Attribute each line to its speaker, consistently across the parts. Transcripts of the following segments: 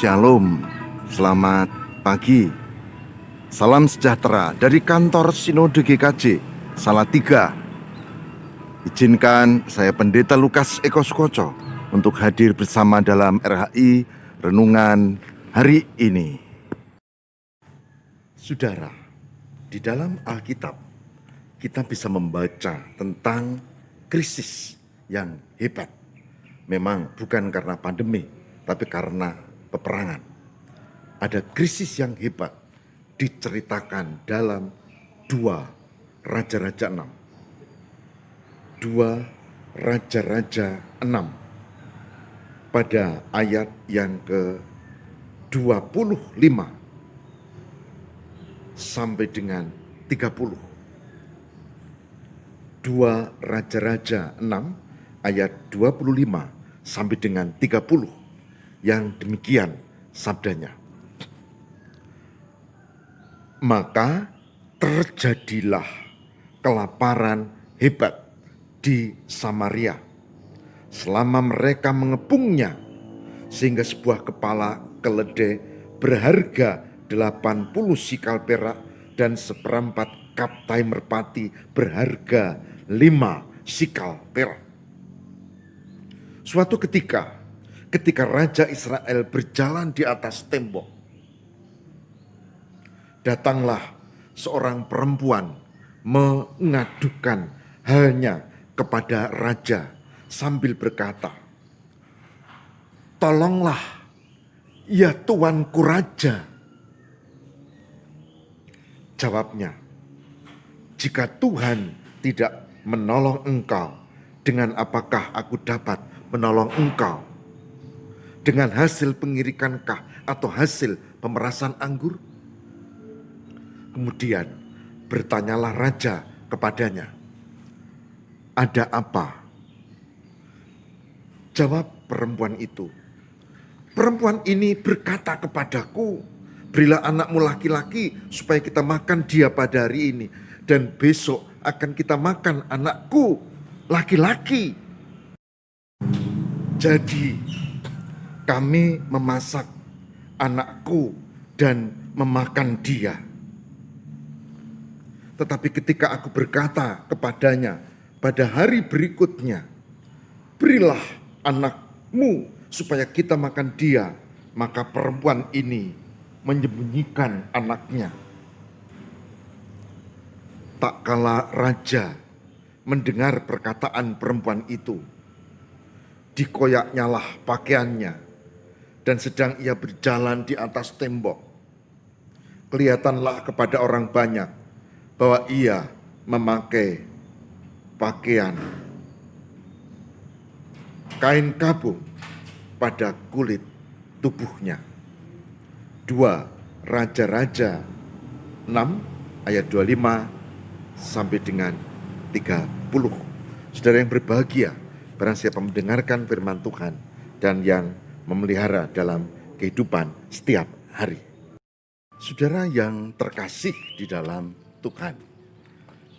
Speaker 1: Shalom, selamat pagi. Salam sejahtera dari kantor Sinode GKJ Salatiga. Izinkan saya Pendeta Lukas Eko Sukoco untuk hadir bersama dalam RHI Renungan hari ini. Saudara, di dalam Alkitab kita bisa membaca tentang krisis yang hebat. Memang bukan karena pandemi, tapi karena peperangan. Ada krisis yang hebat diceritakan dalam 2 Raja-Raja 6. 2 Raja-Raja 6 pada ayat yang ke-25 sampai dengan 30. 2 Raja-Raja 6 ayat 25 sampai dengan 30 yang demikian sabdanya. Maka terjadilah kelaparan hebat di Samaria selama mereka mengepungnya, sehingga sebuah kepala keledai berharga 80 sikal perak dan seperempat kaptai merpati berharga 5 sikal perak. Suatu ketika Raja Israel berjalan di atas tembok, datanglah seorang perempuan mengadukan halnya kepada raja sambil berkata, "Tolonglah, ya tuanku raja." Jawabnya, "Jika Tuhan tidak menolong engkau, dengan apakah aku dapat menolong engkau? Dengan hasil pengirikankah atau hasil pemerasan anggur?" Kemudian bertanyalah raja kepadanya, "Ada apa?" Jawab perempuan itu, "Perempuan ini berkata kepadaku, berilah anakmu laki-laki supaya kita makan dia pada hari ini, dan besok akan kita makan anakku laki-laki. Jadi kami memasak anakku dan memakan dia. Tetapi ketika aku berkata kepadanya pada hari berikutnya, berilah anakmu supaya kita makan dia, maka perempuan ini menyembunyikan anaknya. Tak kala raja mendengar perkataan perempuan itu, dikoyaknyalah pakaiannya, dan sedang ia berjalan di atas tembok, kelihatanlah kepada orang banyak bahwa ia memakai pakaian kain kabung pada kulit tubuhnya. 2 Raja-Raja 6 ayat 25 sampai dengan 30. Saudara yang berbahagia, barang siapa mendengarkan firman Tuhan dan yang memelihara dalam kehidupan setiap hari. Saudara yang terkasih di dalam Tuhan,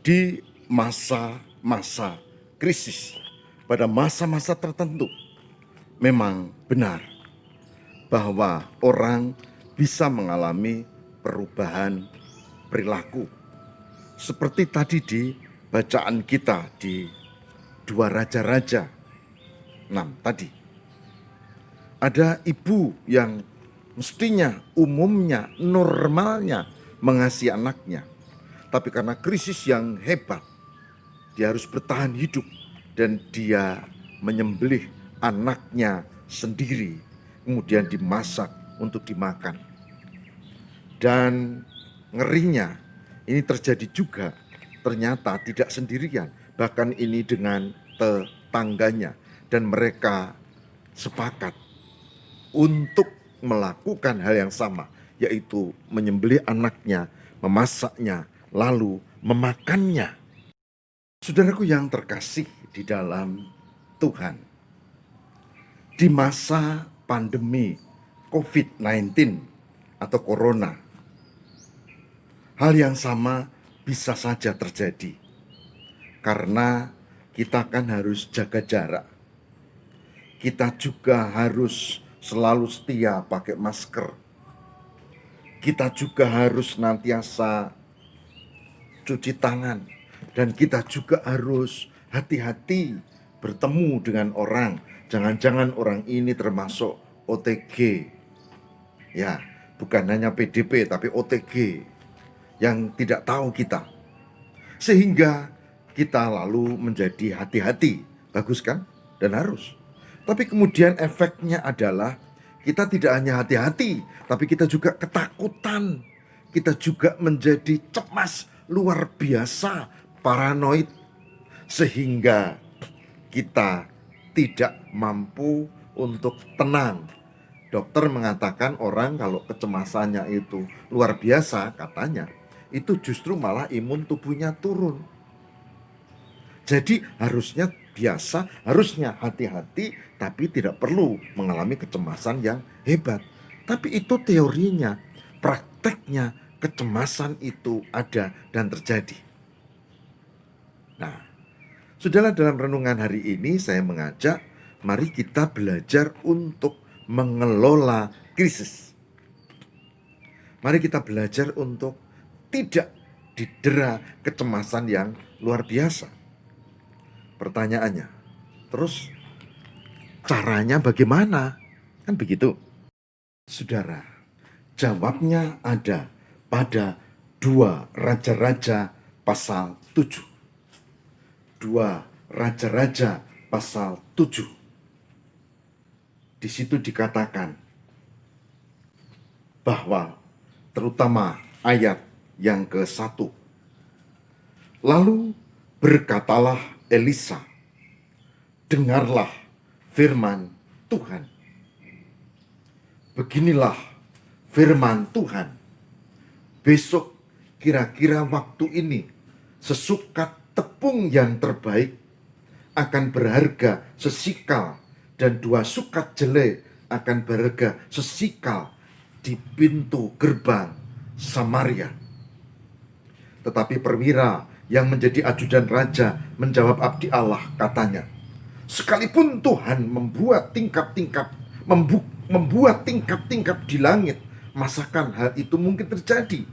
Speaker 1: di masa-masa krisis, pada masa-masa tertentu, memang benar bahwa orang bisa mengalami perubahan perilaku. Seperti tadi di bacaan kita di 2 Raja-Raja 6 tadi. Ada ibu yang mestinya, umumnya, normalnya mengasihi anaknya. Tapi karena krisis yang hebat, dia harus bertahan hidup dan dia menyembelih anaknya sendiri, kemudian dimasak untuk dimakan. Dan ngerinya, ini terjadi juga ternyata tidak sendirian, bahkan ini dengan tetangganya, dan mereka sepakat untuk melakukan hal yang sama, yaitu menyembelih anaknya, memasaknya, lalu memakannya. Saudaraku yang terkasih di dalam Tuhan, di masa pandemi COVID-19 atau Corona, hal yang sama bisa saja terjadi. Karena kita kan harus jaga jarak. Kita juga harus selalu setia pakai masker. Kita juga harus senantiasa cuci tangan. Dan kita juga harus hati-hati bertemu dengan orang. Jangan-jangan orang ini termasuk OTG. Ya, bukan hanya PDP tapi OTG yang tidak tahu kita. Sehingga kita lalu menjadi hati-hati. Bagus kan? Dan harus. Tapi kemudian efeknya adalah kita tidak hanya hati-hati, tapi kita juga ketakutan. Kita juga menjadi cemas luar biasa, paranoid, sehingga kita tidak mampu untuk tenang. Dokter mengatakan orang kalau kecemasannya itu luar biasa, katanya itu justru malah imun tubuhnya turun. Jadi harusnya hati-hati, tapi tidak perlu mengalami kecemasan yang hebat. Tapi itu teorinya, prakteknya kecemasan itu ada dan terjadi. Nah, saudara, dalam renungan hari ini saya mengajak, mari kita belajar untuk mengelola krisis. Mari kita belajar untuk tidak didera kecemasan yang luar biasa. Pertanyaannya, terus caranya bagaimana? Kan begitu. Saudara, jawabnya ada pada 2 Raja-Raja pasal 7. 2 Raja-Raja pasal 7. Di situ dikatakan bahwa terutama ayat yang ke-1. Lalu berkatalah Elisa, dengarlah firman Tuhan. Beginilah firman Tuhan. Besok kira-kira waktu ini, sesukat tepung yang terbaik akan berharga sesikal, dan 2 sukat jelai akan berharga sesikal di pintu gerbang Samaria. Tetapi perwira yang menjadi ajudan raja menjawab abdi Allah, katanya, sekalipun Tuhan membuat tingkap-tingkap di langit, masakan hal itu mungkin terjadi?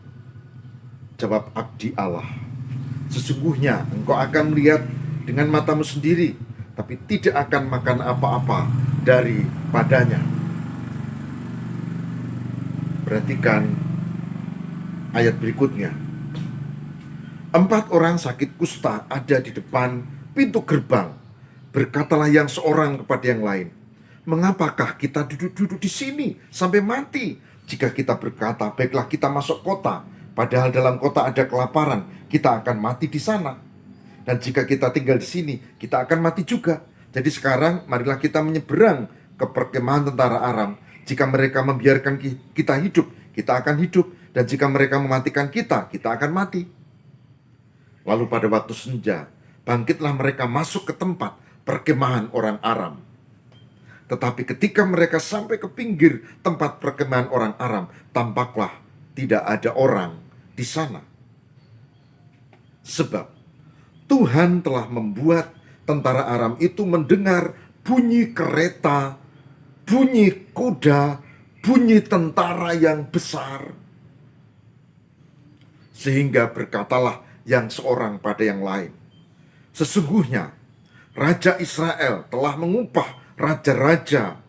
Speaker 1: Jawab abdi Allah, sesungguhnya engkau akan melihat dengan matamu sendiri, tapi tidak akan makan apa-apa daripadanya. Perhatikan ayat berikutnya. 4 orang sakit kusta ada di depan pintu gerbang. Berkatalah yang seorang kepada yang lain, mengapakah kita duduk-duduk di sini sampai mati? Jika kita berkata, baiklah kita masuk kota, padahal dalam kota ada kelaparan, kita akan mati di sana. Dan jika kita tinggal di sini, kita akan mati juga. Jadi sekarang marilah kita menyeberang ke perkemahan tentara Aram. Jika mereka membiarkan kita hidup, kita akan hidup. Dan jika mereka mematikan kita, kita akan mati. Lalu pada waktu senja, bangkitlah mereka masuk ke tempat perkemahan orang Aram. Tetapi ketika mereka sampai ke pinggir tempat perkemahan orang Aram, tampaklah tidak ada orang di sana. Sebab Tuhan telah membuat tentara Aram itu mendengar bunyi kereta, bunyi kuda, bunyi tentara yang besar. Sehingga berkatalah yang seorang pada yang lain, sesungguhnya Raja Israel telah mengupah raja-raja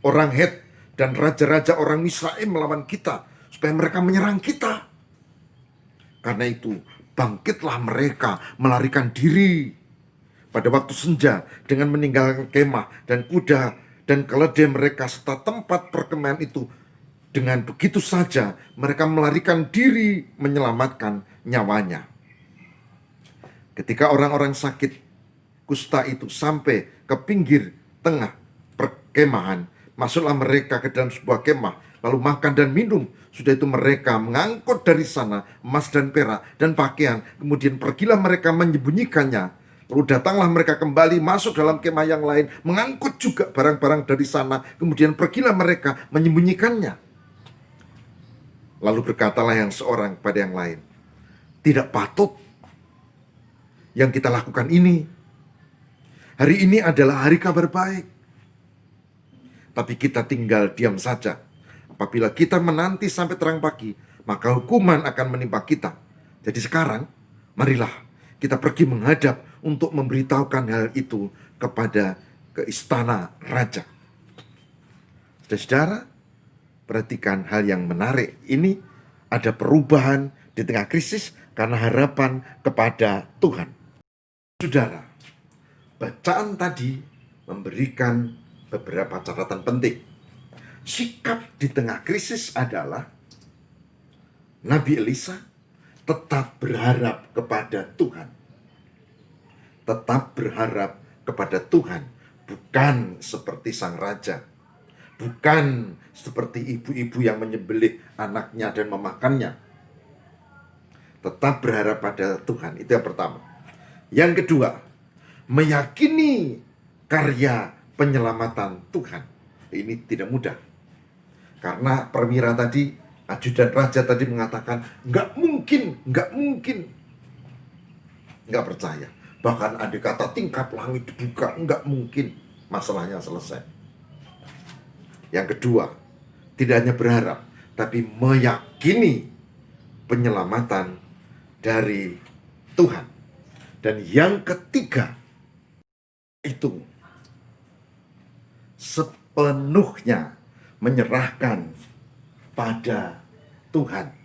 Speaker 1: orang Het dan raja-raja orang Misraim melawan kita, supaya mereka menyerang kita. Karena itu bangkitlah mereka melarikan diri pada waktu senja dengan meninggalkan kemah dan kuda dan keledai mereka serta tempat perkemahan itu. Dengan begitu saja mereka melarikan diri menyelamatkan nyawanya. Ketika orang-orang sakit kusta itu sampai ke pinggir tengah perkemahan, masuklah mereka ke dalam sebuah kemah, lalu makan dan minum. Sudah itu mereka mengangkut dari sana emas dan perak dan pakaian. Kemudian pergilah mereka menyembunyikannya. Lalu datanglah mereka kembali masuk dalam kemah yang lain, mengangkut juga barang-barang dari sana. Kemudian pergilah mereka menyembunyikannya. Lalu berkatalah yang seorang pada yang lain, tidak patut yang kita lakukan ini. Hari ini adalah hari kabar baik. tapi kita tinggal diam saja. Apabila kita menanti sampai terang pagi, maka hukuman akan menimpa kita. Jadi sekarang, marilah kita pergi menghadap untuk memberitahukan hal itu ke istana raja. Saudara, perhatikan hal yang menarik. Ini ada perubahan di tengah krisis karena harapan kepada Tuhan. Saudara, bacaan tadi memberikan beberapa catatan penting. Sikap di tengah krisis adalah Nabi Elisa tetap berharap kepada Tuhan. Tetap berharap kepada Tuhan, bukan seperti sang raja. Bukan seperti ibu-ibu yang menyembelih anaknya dan memakannya. Tetap berharap pada Tuhan, itu yang pertama. Yang kedua, meyakini karya penyelamatan Tuhan. Ini tidak mudah. Karena perwira tadi, ajudan raja tadi mengatakan, nggak mungkin. Nggak percaya. Bahkan ada kata tingkap langit dibuka, nggak mungkin masalahnya selesai. Yang kedua, tidak hanya berharap, tapi meyakini penyelamatan dari Tuhan. Dan yang ketiga, itu sepenuhnya menyerahkan pada Tuhan.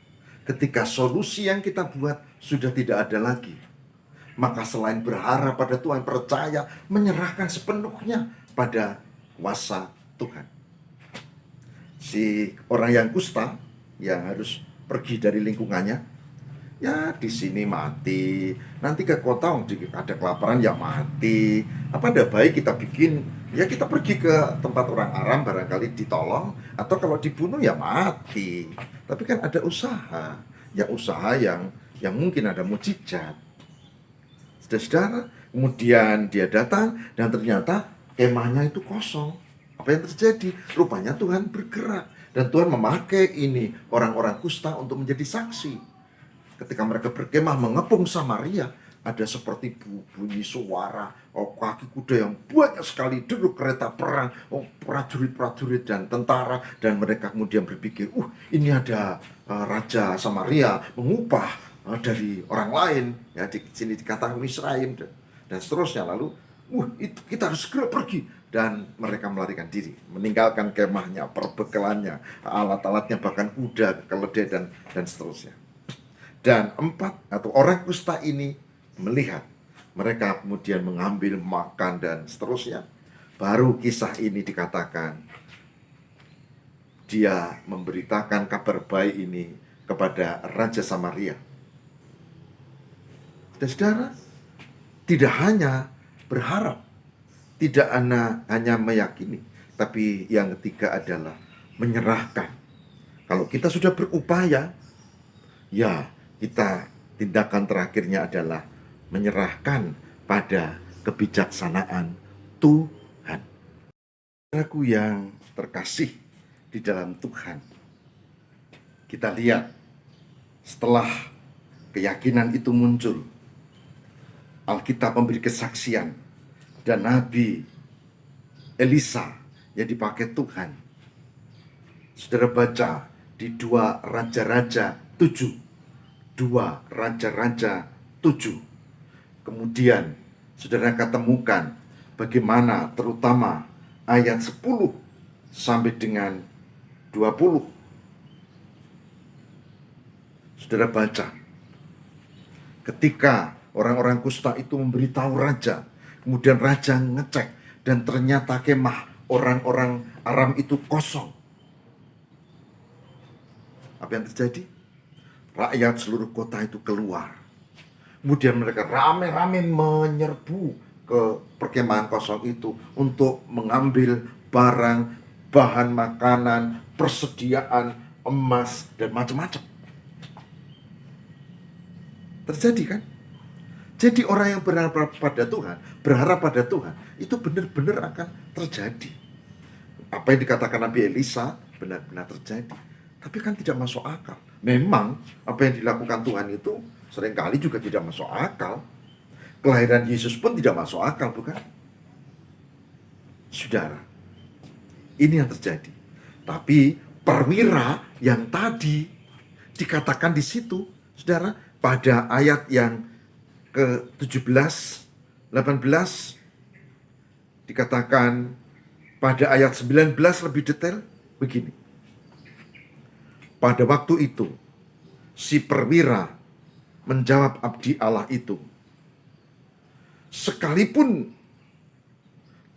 Speaker 1: Ketika solusi yang kita buat sudah tidak ada lagi, maka selain berharap pada Tuhan, percaya, menyerahkan sepenuhnya pada kuasa Tuhan. Si orang yang kusta, yang harus pergi dari lingkungannya, ya di sini mati, nanti ke kota ada kelaparan ya mati. Apa ada baik kita bikin, ya kita pergi ke tempat orang Aram, barangkali ditolong, atau kalau dibunuh ya mati. Tapi kan ada usaha, ya usaha yang mungkin ada mujizat. Saudara, kemudian dia datang dan ternyata kemahnya itu kosong. Apa yang terjadi? Rupanya Tuhan bergerak dan Tuhan memakai ini orang-orang kusta untuk menjadi saksi. Ketika mereka berkemah mengepung Samaria, ada seperti bunyi suara kaki kuda yang banyak sekali, duduk kereta perang, prajurit-prajurit dan tentara, dan mereka kemudian berpikir, ini ada Raja Samaria mengupah dari orang lain, ya di sini dikatakan Misraim dan seterusnya. Lalu itu kita harus segera pergi. Dan mereka melarikan diri, meninggalkan kemahnya, perbekalannya, alat-alatnya, bahkan kuda, keledai, dan seterusnya. Dan orang kusta ini melihat, mereka kemudian mengambil makan dan seterusnya. Baru kisah ini dikatakan, dia memberitakan kabar baik ini kepada Raja Samaria. Dan saudara, tidak hanya berharap, tidak hanya meyakini, tapi yang ketiga adalah menyerahkan. Kalau kita sudah berupaya, ya kita tindakan terakhirnya adalah menyerahkan pada kebijaksanaan Tuhan. Saudaraku yang terkasih di dalam Tuhan, kita lihat setelah keyakinan itu muncul, Alkitab memberi kesaksian. Dan Nabi Elisa yang dipakai Tuhan, saudara baca di 2 Raja-Raja 7. 2 Raja-Raja 7. Kemudian saudara ketemukan bagaimana terutama ayat 10 sampai dengan 20. Saudara baca, ketika orang-orang kusta itu memberitahu raja, kemudian raja ngecek dan ternyata kemah orang-orang Aram itu kosong. Apa yang terjadi? Rakyat seluruh kota itu keluar. Kemudian mereka rame-rame menyerbu ke perkemahan kosong itu untuk mengambil barang, bahan makanan, persediaan, emas, dan macam-macam. Terjadi kan? Jadi orang yang berharap pada Tuhan, itu benar-benar akan terjadi. Apa yang dikatakan Nabi Elisa benar-benar terjadi. Tapi kan tidak masuk akal. Memang apa yang dilakukan Tuhan itu seringkali juga tidak masuk akal. Kelahiran Yesus pun tidak masuk akal, bukan? Saudara, Ini yang terjadi. Tapi perwira yang tadi dikatakan di situ, saudara, pada ayat yang ke-17, 18, dikatakan pada ayat 19 lebih detail begini. Pada waktu itu, si perwira menjawab abdi Allah itu, sekalipun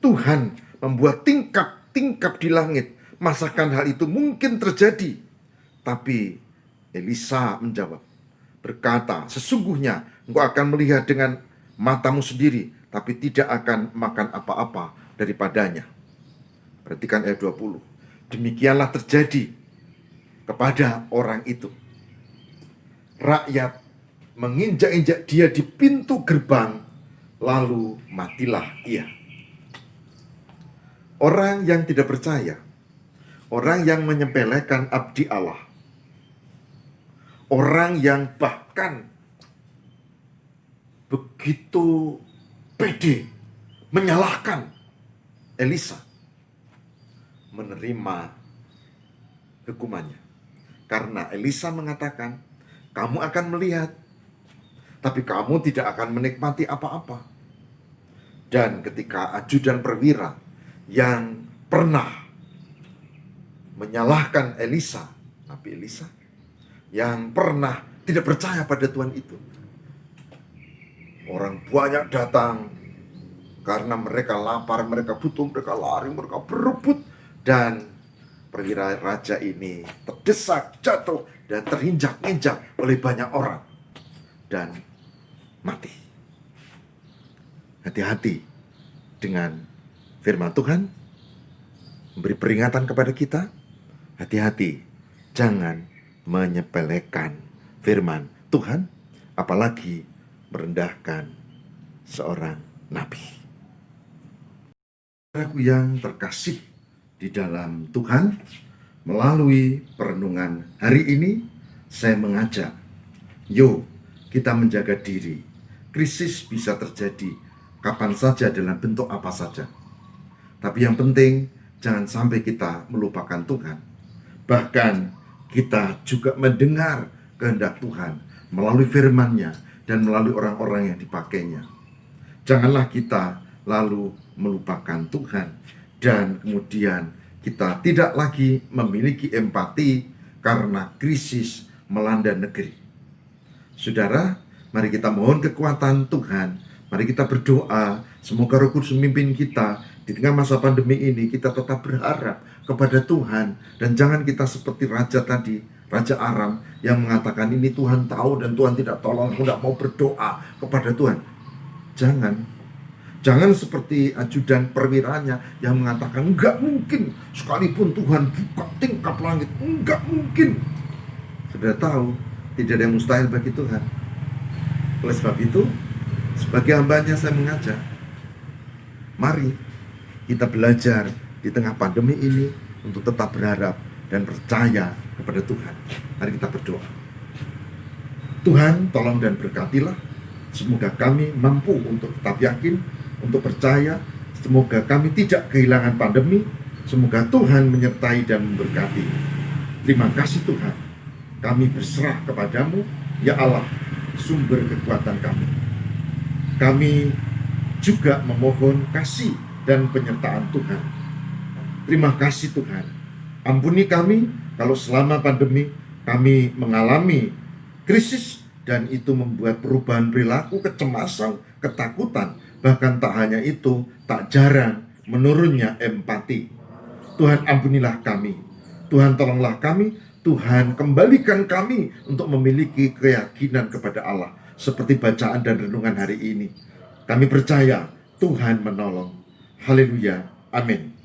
Speaker 1: Tuhan membuat tingkap-tingkap di langit, masakan hal itu mungkin terjadi? Tapi Elisa menjawab, berkata, sesungguhnya engkau akan melihat dengan matamu sendiri, tapi tidak akan makan apa-apa daripadanya. Perhatikan ayat 20. Demikianlah terjadi kepada orang itu. Rakyat menginjak-injak dia di pintu gerbang, lalu matilah ia. Orang yang tidak percaya, orang yang menyepelekan abdi Allah, orang yang bahkan begitu pede menyalahkan Elisa, menerima hukumannya. Karena Elisa mengatakan, kamu akan melihat, tapi kamu tidak akan menikmati apa-apa. Dan ketika ajudan perwira yang pernah menyalahkan Elisa, Nabi Elisa, yang pernah tidak percaya pada Tuhan itu, orang banyak datang karena mereka lapar, mereka butuh, mereka lari, mereka berebut, dan perwira raja ini terdesak, jatuh, dan terinjak-injak oleh banyak orang dan mati. Hati-hati dengan firman Tuhan, memberi peringatan kepada kita. Hati-hati, jangan menyepelekan firman Tuhan, apalagi merendahkan seorang nabi. Saudaraku yang terkasih di dalam Tuhan, melalui perenungan hari ini, saya mengajak, yuk kita menjaga diri. Krisis bisa terjadi kapan saja, dalam bentuk apa saja. Tapi yang penting, jangan sampai kita melupakan Tuhan. Bahkan kita juga mendengar kehendak Tuhan melalui firman-Nya dan melalui orang-orang yang dipakainya. Janganlah kita lalu melupakan Tuhan dan kemudian kita tidak lagi memiliki empati karena krisis melanda negeri. Saudara, mari kita mohon kekuatan Tuhan. Mari kita berdoa, semoga Roh Kudus memimpin kita di tengah masa pandemi ini. Kita tetap berharap kepada Tuhan, dan jangan kita seperti raja tadi, Raja Aram, yang mengatakan ini Tuhan tahu dan Tuhan tidak tolong, aku tidak mau berdoa kepada Tuhan. Jangan seperti ajudan perwiranya yang mengatakan enggak mungkin, sekalipun Tuhan buka tingkap langit, enggak mungkin. Sudah tahu, tidak ada yang mustahil bagi Tuhan. Oleh sebab itu, sebagai hambanya saya mengajak, mari kita belajar di tengah pandemi ini untuk tetap berharap dan percaya kepada Tuhan. Mari kita berdoa. Tuhan, tolong dan berkatilah. Semoga kami mampu untuk tetap yakin, untuk percaya. Semoga kami tidak kehilangan pandemi. Semoga Tuhan menyertai dan memberkati. Terima kasih Tuhan. Kami berserah kepadamu, ya Allah, sumber kekuatan kami. Kami juga memohon kasih dan penyertaan Tuhan. Terima kasih Tuhan. Ampuni kami kalau selama pandemi kami mengalami krisis dan itu membuat perubahan perilaku, kecemasan, ketakutan. Bahkan tak hanya itu, tak jarang menurunnya empati. Tuhan ampunilah kami. Tuhan tolonglah kami. Tuhan kembalikan kami untuk memiliki keyakinan kepada Allah. Seperti bacaan dan renungan hari ini. Kami percaya Tuhan menolong. Haleluya. Amin.